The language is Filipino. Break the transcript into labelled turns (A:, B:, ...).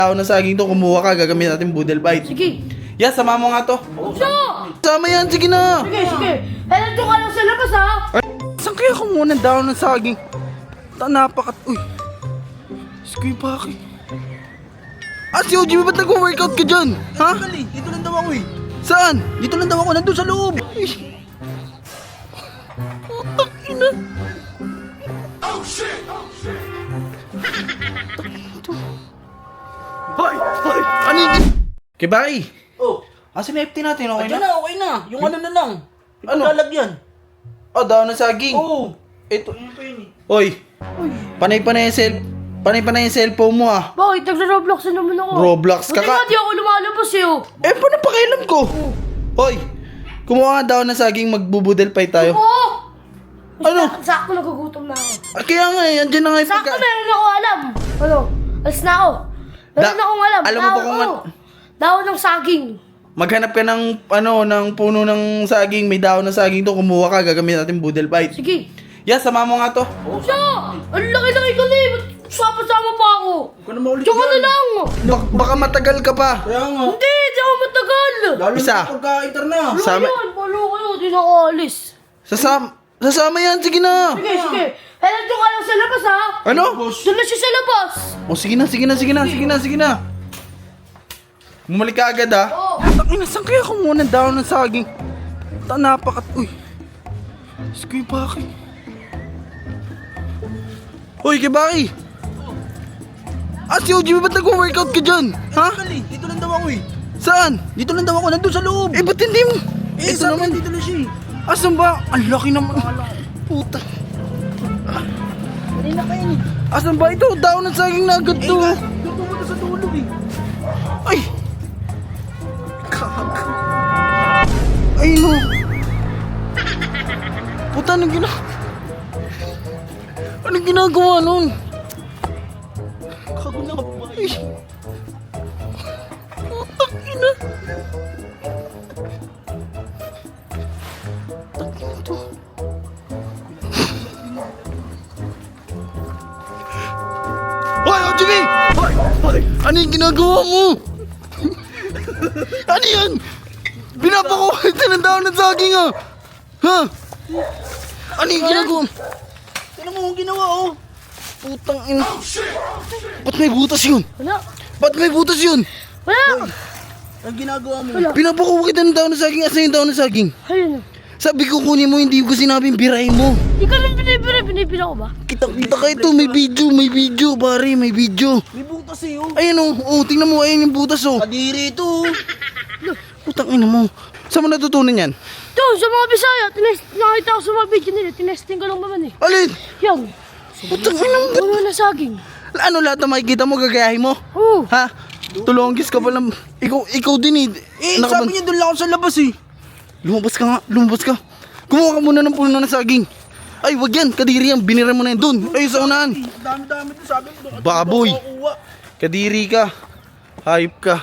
A: Tao na saging to, kumuha ka, gagamitin natin boodle bite.
B: Sige.
A: Yeah, sama mo nga to.
B: So!
A: Sama yan, sige na.
B: Sige. Nandito ka lang sa labas, ha?
A: Ay, saan kaya kumuha ng daon ng saging? Napakat... Uy. Sige, bakit? Si OG, ba't nag-workout ka dyan? Ha?
C: Dito lang daw ako eh.
A: Saan?
C: Dito lang daw ako, nandun sa loob.
A: Ina.
C: Hoy! Hoy!
A: Ano yun? Kay Baki,
C: Oh,
A: asan na FT natin? Okay
C: andyan
A: na?
C: na, okay na. Yung ano na lang.
A: Ano?
C: Lalagyan.
A: Daon ng saging.
C: Oo.
A: Ito.
C: Ano pa yun eh?
A: Oy, panay-panay yung cellphone mo ah.
B: Bakit? Nagro-Roblox na naman ako.
A: Roblox
B: Buti
A: ka
B: nga di ako lumalabas, eh, oh.
A: Paano pakialam ko? Hoy, kumuha nga daon ng saging, magbubudel fight tayo.
B: Oo!
A: Ano?
B: Sakto nagugutom na ako.
A: Kaya nga eh, andyan na nga yung
B: Sakto meron ako alam. Ano? Alis na ako. Meron
A: Da-
B: akong alam.
A: alam mo ba kung
B: Dahon ng saging.
A: Maghanap ka ng, ng puno ng saging, may daon ng saging to, kumuha ka, gagamitin natin boodle fight.
B: Sige.
A: Yeah, sama mo nga to.
B: Siya! Ang laki-laki ko na eh. Ba't sama-sama pa ako?
C: Huwag ka na maulit
B: Tsaka na
C: yan.
B: lang.
A: Baka matagal ka pa.
C: Kaya nga.
B: Hindi, di ako matagal.
C: Lalo
A: Isa.
C: na pagka-inter na.
B: Ano
A: Sama-
B: yan? Palo kayo, di na ako alis.
A: Sasama yan, sige na.
B: Sige. Nandito ka lang sa labas, ha?
A: Ano?
B: Doon na siya sa labas.
A: Sige na. Bumalik ka agad ah.
B: Oo.
A: Ina, saan kaya kumuha ng daon ng saging? Napakat... Uy. Sige, Baki. Uy, kay Baki. Si OG, ba't nag-workout ka dyan? Ha?
C: Dito lang daw ako eh.
A: Saan?
C: Dito lang daw ako, nandun sa loob.
A: Ba't hindi mo?
C: Eh,
A: Ito
C: sabi
A: naman.
C: niya, dito lang siya eh.
A: Asan ba? Ang laki naman. Puta.
C: Hindi na kayo eh.
A: Asan ba ito? Daon ng saging na agad to.
C: Doon pumunta sa dulo eh.
A: Ay! Ay no! Puta, anong ginagawa nun?
C: Kago na ka pa.
A: Ay! Putak ina! Putak ina to. Hoy, OGB!
C: Hoy!
A: Ano yung ginagawa mo? Ano yan? Pinapakuha ng daon ng saging ah! Ha? Ano yung ginagawa?
C: Tignan mo kung ginawa oh.
A: Putang ina. Ba't may butas yun?
B: Wala.
A: Ba't may butas yun?
B: Wala.
C: Ang ginagawa mo.
B: Wala.
A: Pinapakuha kita ng daon ng saging. Asan yung daon ng saging?
B: Ayun.
A: Sabi ko kunin mo, hindi ko sinabing birahin mo.
B: Di ka rin binibira ko ba?
A: Kita ka ito, may video, pare, may video.
C: May butas eh oh.
A: Ayan oh, tingnan mo, ayan yung butas oh.
C: Kadiri ito oh.
A: Putang ina mo. Saan mo natutunan yan?
B: Doon, sa mga Bisaya, nakita ko sa mga video nila, tinesting ko lang naman eh.
A: Alin?
B: Yan.
A: Putang ina mo.
B: Puno na saging.
A: Ano lahat na makikita mo, gagayahin mo?
B: Oo.
A: Ha? Tulonggis ka palang... Ikaw din eh.
C: Sabi niya doon lang ako sa labas eh.
A: Lumabas ka. Kumuha ka muna ng puno ng saging. Ay, wag yan. Kadiri yan. Binira mo na yan dun. Ay, sa unahan.
C: Dami-dami to sabi mo.
A: Baboy. Kadiri ka. Hayop ka.